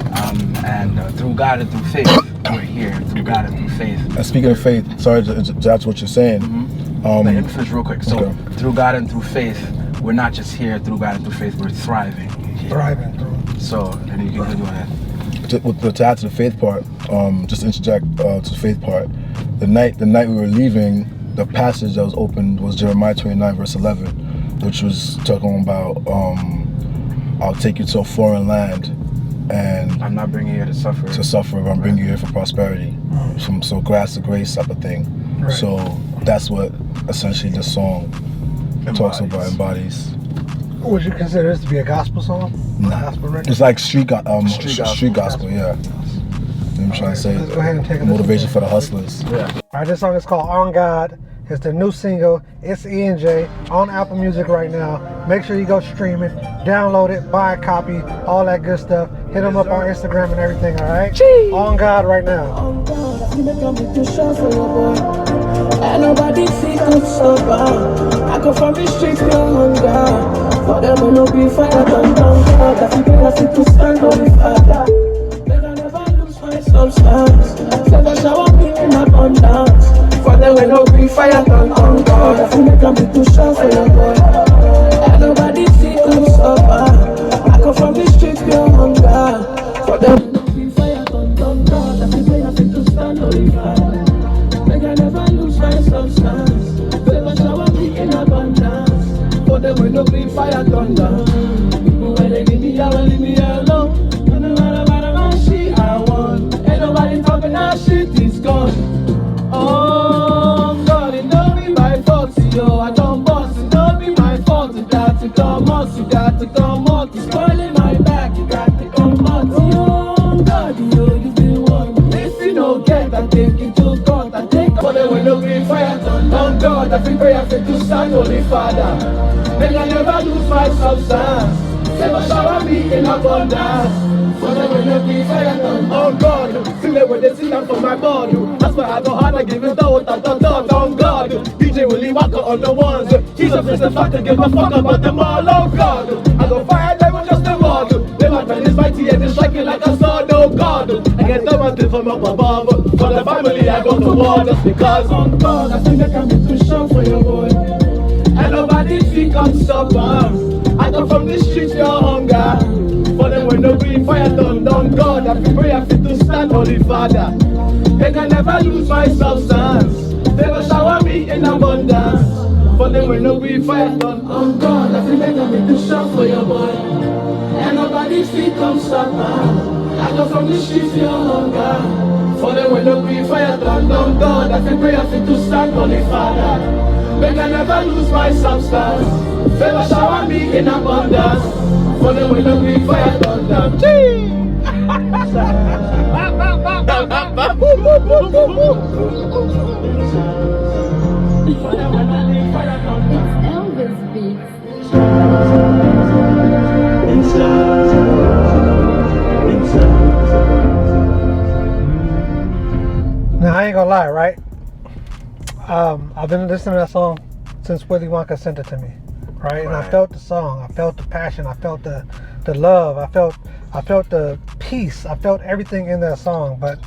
And through God and through faith, we're here. Through God and through faith. And speaking of faith, sorry to that's what you're saying. Let me finish real quick. So Okay. through God and through faith, we're not just here. Through God and through faith, we're thriving here. Thriving through. So, and you can go ahead. To add to the faith part, just to interject to the faith part. The night we were leaving, the passage that was opened was Jeremiah 29 verse 11, which was talking about I'll take you to a foreign land and I'm not bringing you here to suffer. but I'm bringing you here for prosperity. So grass to grace type of thing. Right. So that's what essentially this song talks about, embodies. Would you consider this to be a gospel song? Nah. Gospel record? It's like street Street gospel, yeah. I'm trying to say Let's go ahead and take a motivation listen. for the hustlers. Yeah. All right, this song is called "On God." It's the new single. itsENJ on Apple Music right now. Make sure you go stream it, download it, buy a copy, all that good stuff. Hit them up on Instagram and everything. All right. On God right now. And nobody think I'm so bad. I come from the streets, no hunger. For them, I no be fire, down, God. I feel to stand on the fire. Make I never lose my substance. Say that shower me in abundance. For them, I no be fire, down, God. I feel make them be too shy for your boy. And nobody think I'm so bad. I come from the streets, no hunger. For them, I no be fire, down, God. I feel to stand on the fire. Make I never lose my substance. Feel like For them we no green fire thunder. People when they leave me alone, leave me alone. No matter my shit I want. Ain't nobody talking that shit is gone. Oh God, it don't be my fault, yo. I don't boss, it don't be my fault. You got to come out, you got to come out. It's spoiling my back, you got to come out. Oh God, yo, you been one. If you don't get, I take it to God. I take for them when no green fire turn. Oh God, I feel prayer fit to stand, Holy Father. Make I never lose my substance. Never shower me in abundance. For them when no green fire turn. Oh God, feel it when they see them from my body. That's why I go hard, I give it out, on God. DJ Willy WONKA on the ones. Jesus is the fact to give a fuck about them all, oh God. I go fire them with just the word. Them my pen is mighty and they strike it like a sword, oh God. I get the mountain from up above. For the family I go to war just because on God. I think I can be too strong for your boy. And nobody think I'm stubborn. I come from the streets, your hunger. For them when no green fire done, God. I feel pray I fit to stand, Holy Father. They can never lose my substance. They will shower me in abundance. For them when no green fire done, God. I feel like I make too strong for your boy. And nobody think I'm stubborn. I come from the streets, your hunger. For them when no green fire done, God. I feel pray I fit to stand, Holy Father. They can never lose my substance. They will shower me in abundance. For them when no green fire done, Elvis Beats. Now I ain't gonna lie, right? I've been listening to that song since Willy Wonka sent it to me, right? And I felt the song, I felt the passion, I felt the love, I felt the peace, I felt everything in that song. But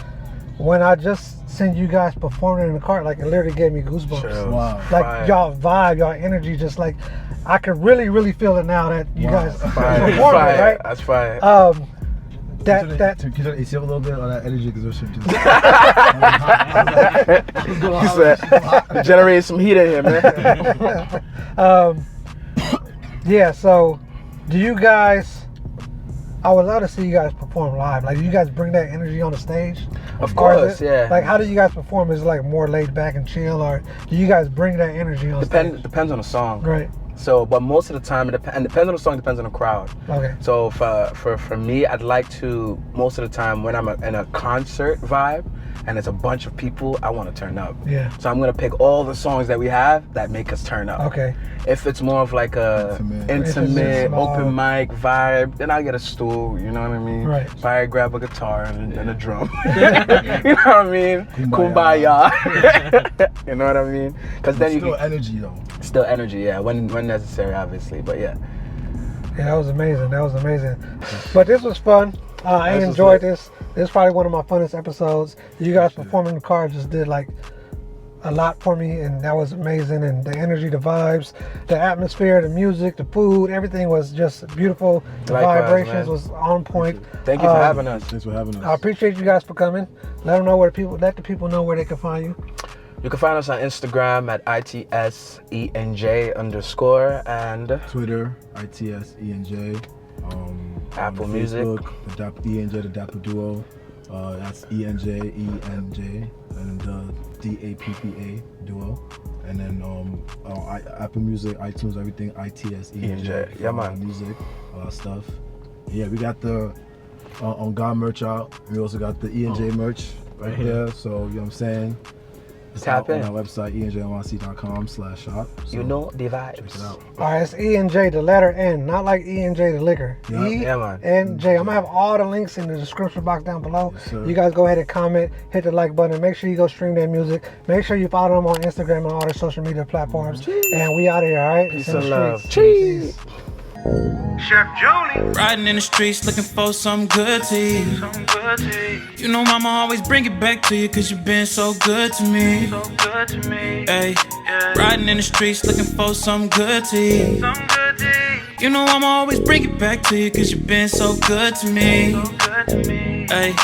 when I just seen you guys performing in the car, like it literally gave me goosebumps. Sure. Wow. Like y'all vibe, y'all energy, just like I could really feel it now that you guys performing, right? That's fire. Can you turn the AC up a little bit on that energy because we're shifting. He said, generate some heat in here, man. Yeah, so do you guys, I would love to see you guys perform live. Like, do you guys bring that energy on the stage? Of course, yeah. Like, how do you guys perform? Is it like more laid back and chill, or do you guys bring that energy on stage? Depends on the song. Right. So, but most of the time, it depends on the song, depends on the crowd. Okay. So for me, I'd like to, most of the time when I'm in a concert vibe and it's a bunch of people, I want to turn up. Yeah. So I'm going to pick all the songs that we have that make us turn up. Okay. If it's more of like a intimate open mic vibe, then I get a stool, you know what I mean? Right. Probably grab a guitar and a drum. You know what I mean? Kumbaya. You know what I mean? Because then still energy though. Still energy, yeah, when necessary, obviously, but yeah. Yeah, that was amazing. That was amazing. But this was fun. I enjoyed this. This is probably one of my funnest episodes. You guys performing in the car just did like a lot for me, and that was amazing. And the energy, the vibes, the atmosphere, the music, the food, everything was just beautiful. The vibrations was on point. Thank you for having us. Thanks for having us. I appreciate you guys for coming. Let them know let the people know where they can find you. You can find us on Instagram at itsENJ_ and Twitter, itsENJ. Apple Music. Facebook, the ENJ, the Dapper Duo. That's ENJ, and DAPPA Duo. And then Apple Music, iTunes, everything, itsENJ. Yeah, man. Music, all that stuff. Yeah, we got the on GWAAN merch out. We also got the ENJ merch right here. So, you know what I'm saying? It's Tap in. on our website, enjnyc.com/shop. So you know the vibes. check it out. All right, it's ENJ, the letter N, not like ENJ, the liquor. Yeah, man. ENJ. I'm gonna have all the links in the description box down below. Yes, sir. You guys go ahead and comment, hit the like button. Make sure you go stream their music. Make sure you follow them on Instagram and all their social media platforms. And we out of here, all right? Peace It's in and the love. streets. Cheese. Chef Julie. Riding in the streets looking for some good to eat. You know mama always bring it back to you cause you been so good to me. Hey, riding in the streets looking for some good to eat. You know I'ma always bring it back to you cause you been so good to me. Hey.